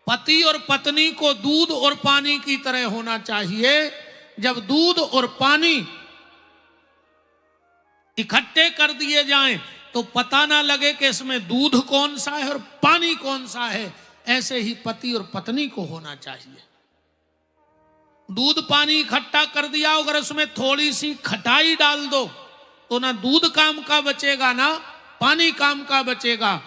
पति और पत्नी को दूध और पानी की तरह होना चाहिए। जब दूध और पानी इकट्ठे कर दिए जाएं तो पता ना लगे कि इसमें दूध कौन सा है और पानी कौन सा है। ऐसे ही पति और पत्नी को होना चाहिए। दूध पानी इकट्ठा कर दिया, अगर उसमें थोड़ी सी खटाई डाल दो तो ना दूध काम का बचेगा ना पानी काम का बचेगा।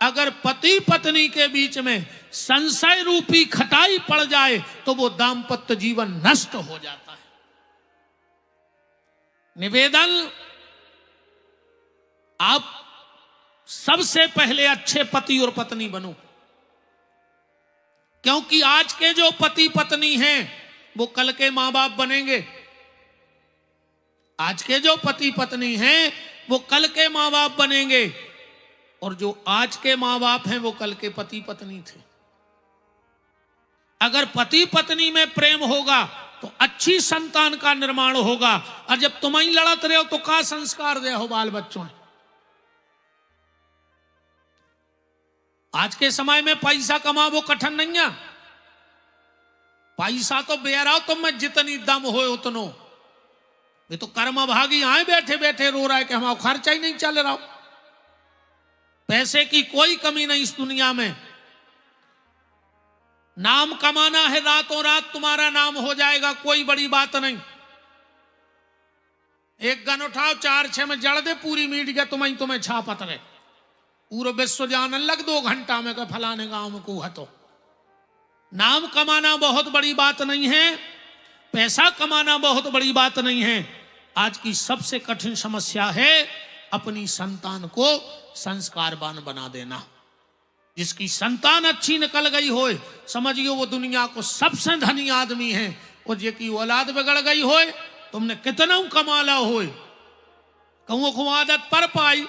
अगर पति पत्नी के बीच में संशय रूपी खटाई पड़ जाए तो वो दाम्पत्य जीवन नष्ट हो जाता है। निवेदन, आप सबसे पहले अच्छे पति और पत्नी बनो, क्योंकि आज के जो पति पत्नी हैं वो कल के मां बाप बनेंगे। आज के जो पति पत्नी हैं वो कल के मां बाप बनेंगे, और जो आज के मां बाप हैं वो कल के पति पत्नी थे। अगर पति पत्नी में प्रेम होगा तो अच्छी संतान का निर्माण होगा। और जब तुम ही लड़त रहे हो तो क्या संस्कार दे हो बाल बच्चों। आज के समय में पैसा कमावो कठिन नहीं है। पैसा तो बेराओ तुम में जितनी दम हो उतनो। वे तो कर्म भागी आए बैठे बैठे रो रहा है कि हमारा खर्चा ही नहीं चल रहा। पैसे की कोई कमी नहीं इस दुनिया में। नाम कमाना है, रातों रात तुम्हारा नाम हो जाएगा, कोई बड़ी बात नहीं। एक गन उठाओ 4-6 में जड़ दे पूरी मीडिया तुम्हें छापत रहे। पूरा विश्व जानन लग 2 घंटा में फलाने गांव में को है। तो नाम कमाना बहुत बड़ी बात नहीं है, पैसा कमाना बहुत बड़ी बात नहीं है। आज की सबसे कठिन समस्या है अपनी संतान को संस्कारवान बना देना। जिसकी संतान अच्छी निकल गई हो समझियो वो दुनिया को सबसे धनी आदमी है। और जेकी औलाद बिगड़ गई हो तुमने कितना कमाला हो। कहूँ को आदत पर पाई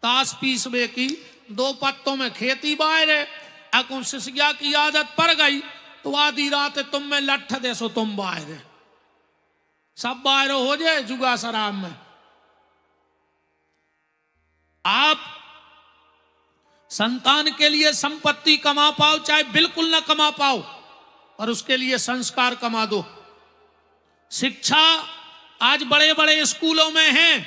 ताश पीसबे की, 2 पत्तों में खेती बाहर अकुन सिसगिया की आदत पड़ गई तो आधी रात तुम में लठ दे सो तुम बाहर सब बाहर हो जाए जुगा शराब में। आप संतान के लिए संपत्ति कमा पाओ चाहे बिल्कुल ना कमा पाओ, और उसके लिए संस्कार कमा दो। शिक्षा आज बड़े बड़े स्कूलों में है,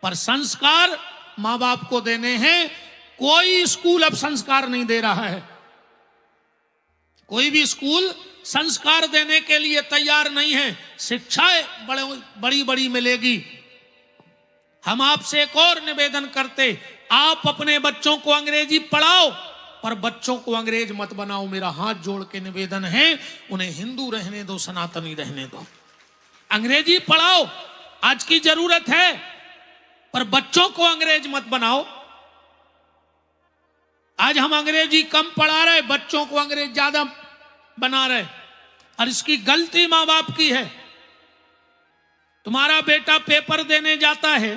पर संस्कार मां बाप को देने हैं। कोई स्कूल अब संस्कार नहीं दे रहा है। कोई भी स्कूल संस्कार देने के लिए तैयार नहीं है। शिक्षा बड़ी बड़ी मिलेगी। हम आपसे एक और निवेदन करते, आप अपने बच्चों को अंग्रेजी पढ़ाओ, पर बच्चों को अंग्रेज मत बनाओ। मेरा हाथ जोड़ के निवेदन है, उन्हें हिंदू रहने दो, सनातनी रहने दो। अंग्रेजी पढ़ाओ, आज की जरूरत है, पर बच्चों को अंग्रेज मत बनाओ। आज हम अंग्रेजी कम पढ़ा रहे, बच्चों को अंग्रेज ज्यादा बना रहे, और इसकी गलती मां बाप की है। तुम्हारा बेटा पेपर देने जाता है,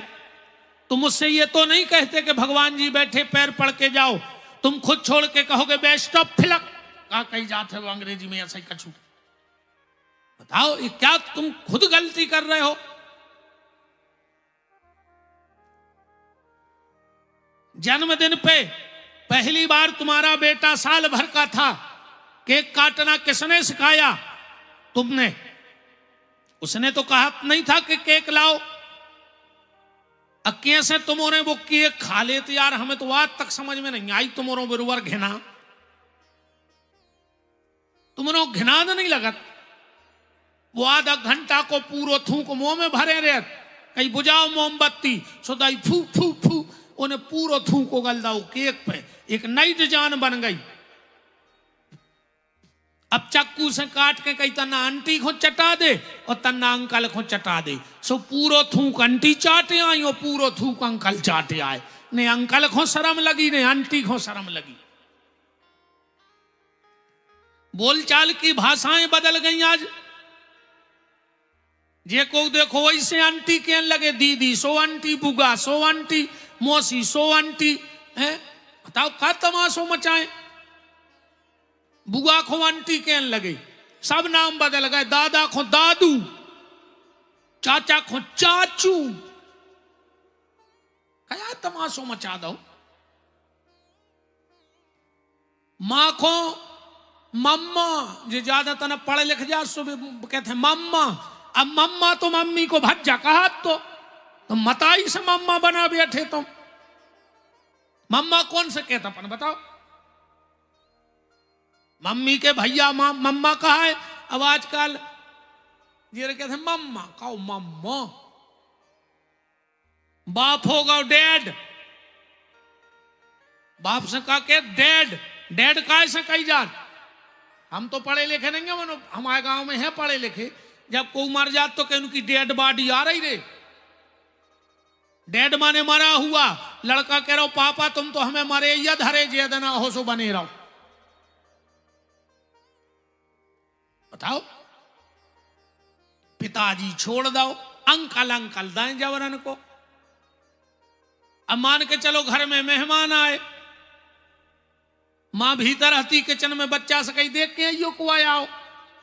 तुम उससे ये तो नहीं कहते कि भगवान जी बैठे पैर पड़ के जाओ। तुम खुद छोड़ के कहोगे बेस्ट ऑफ फिलक का कही जाते हो अंग्रेजी में ऐसा ही कछू। बताओ ये क्या तुम खुद गलती कर रहे हो। जन्मदिन पे पहली बार तुम्हारा बेटा साल भर का था, केक काटना किसने सिखाया? तुमने। उसने तो कहा नहीं था कि केक लाओ। कैसे तुमने वो केक खा लेते यार, हमें तो आज तक समझ में नहीं आई। तुम्हारो बरोबर घिना, तुम्हारो घिना नहीं लगत। वो आधा घंटा को पूरो थूक मुंह में भरे रहे, कहीं बुझाओ मोमबत्ती सुदाई फू फू फू, उन्हें पूरो थूक को गल दाओ केक पे। एक नई डिजाइन बन गई। अब चक्कू से काट के कहीं तना आंटी को चटा दे और तना अंकल को चटा दे। सो पूरो थूक आंटी चाटे आई और पूरो थूक अंकल चाटे आए। ने अंकल को शर्म लगी, ने आंटी को शर्म लगी। बोलचाल की भाषाएं बदल गई। आज जे को देखो वैसे आंटी कहने लगे, दीदी सो आंटी, बुगा सो आंटी, मौसी सो आंटी है। बताओ का तमाशो मचाए। बुआ को आंटी कहने लगे, सब नाम बदल गए। दादा को दादू, चाचा को चाचू। क्या तमाशो मचा दो। माँ को मम्मा, जो ज्यादातर पढ़े लिख जा सो कहते हैं मम्मा। अब मम्मा तो मम्मी को भज्जा कहा तो मताई से मम्मा बना बैठे तुम। मम्मा कौन से कहता अपन बताओ? मम्मी के भैया मम्मा कहा है। अब आजकल ये कहते हैं मम्मा, कहो मम्मा। बाप होगा डैड, बाप से कहा के डैड, डैड का से कही जान। हम तो पढ़े लिखे नहीं है, हमारे गांव में है पढ़े लिखे। जब कोई मर जात तो कहीं उनकी डेड बॉडी आ रही रे। डैड माने मरा हुआ, लड़का कह रहा हो पापा तुम तो हमें मरे या धरे जेदना हो सो बने रहो। बताओ, पिताजी छोड़ दो, अंकल अंकल दाएं जबरन को। अब मान के चलो घर में मेहमान आए, मां भीतर रहती किचन में, बच्चा से कहीं देख के आइयो को आया हो,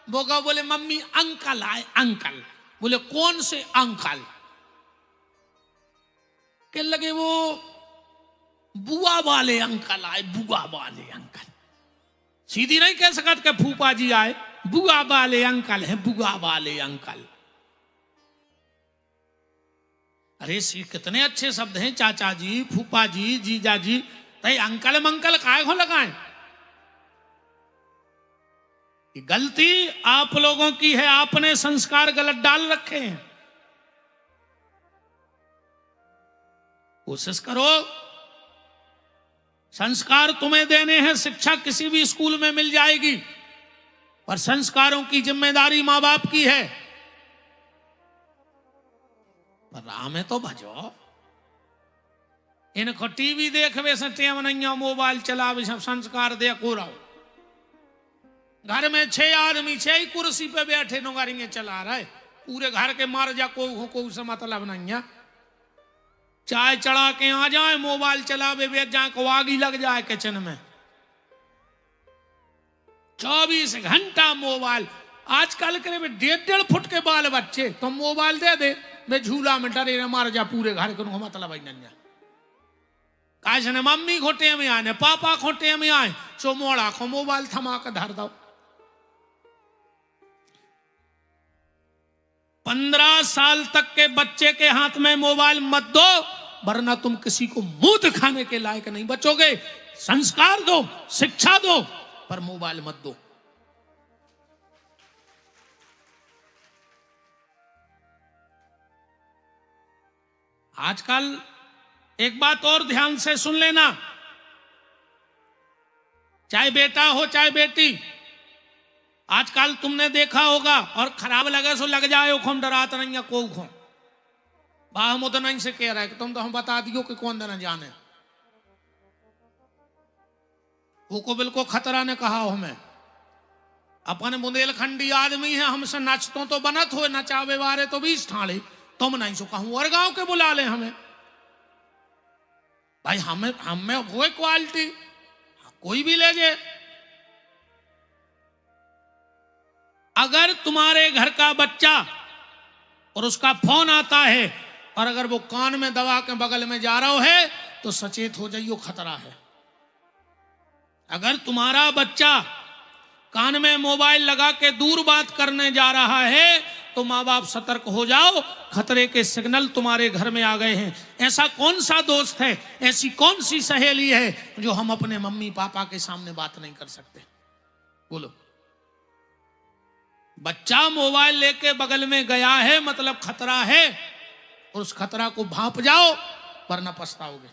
बोगा बोले मम्मी अंकल आए। अंकल बोले कौन से अंकल? के लगे वो बुआ वाले अंकल आए, बुआ वाले अंकल। सीधी नहीं कह सकत कि फूफा जी आए, बुआ वाले अंकल है, बुआ वाले अंकल। अरे सी कितने अच्छे शब्द हैं, चाचा जी, फूफा जी, जीजा जी। तय अंकल मंकल काय को लगाएं? गलती आप लोगों की है, आपने संस्कार गलत डाल रखे हैं। कोशिश करो, संस्कार तुम्हें देने हैं, शिक्षा किसी भी स्कूल में मिल जाएगी, पर संस्कारों की जिम्मेदारी मां बाप की है। पर राह में तो भजो। इनको टीवी देखवे से टेम नहीं, मोबाइल चलावे सब संस्कार देखो रहो। घर में 6 आदमी 6 ही कुर्सी पे बैठे नौकरियां चला रहे, पूरे घर के मार जा को से मतलब नहीं है। चाय चढ़ा के आ जाए, मोबाइल चलावे बैठ जाए, को आगी लग जाए किचन में। 24 घंटा मोबाइल। आजकल के 1.5 फुट के बाल बच्चे, तो मोबाइल दे दे वे झूला में डरे मार जा, पूरे घर को मतलब ही नहीं। काश ने मम्मी खोटे में आए, पापा खोटे में आए, सो मोड़ा को मोबाइल थमा के धर दो। 15 साल तक के बच्चे के हाथ में मोबाइल मत दो, वरना तुम किसी को मुंह दिखाने के लायक नहीं बचोगे। संस्कार दो, शिक्षा दो, पर मोबाइल मत दो। आजकल एक बात और ध्यान से सुन लेना, चाहे बेटा हो चाहे बेटी, आजकल तुमने देखा होगा, और खराब लगे सो लग जाए, हम डराते नहीं है को बाह मुद नहीं से कह रहा है कि तुम तो हम बता दियो कि कौन देना जाने। वो को बिल्कुल खतरा ने कहा हो, हमें अपन बुंदेलखंडी आदमी है, हमसे नचतों तो बनत हो, नचावे वारे तो 20 ठाणे, तुम नहीं सो कहूं और गांव के बुला ले हमें। भाई हमें वो क्वालिटी कोई भी ले जाए। अगर तुम्हारे घर का बच्चा और उसका फोन आता है, और अगर वो कान में दबा के बगल में जा रहा है, तो सचेत हो जाइयो, खतरा है। अगर तुम्हारा बच्चा कान में मोबाइल लगा के दूर बात करने जा रहा है, तो माँ बाप सतर्क हो जाओ, खतरे के सिग्नल तुम्हारे घर में आ गए हैं। ऐसा कौन सा दोस्त है, ऐसी कौन सी सहेली है जो हम अपने मम्मी पापा के सामने बात नहीं कर सकते? बोलो। बच्चा मोबाइल लेके बगल में गया है, मतलब खतरा है, और उस खतरा को भांप जाओ, वरना पछताओगे।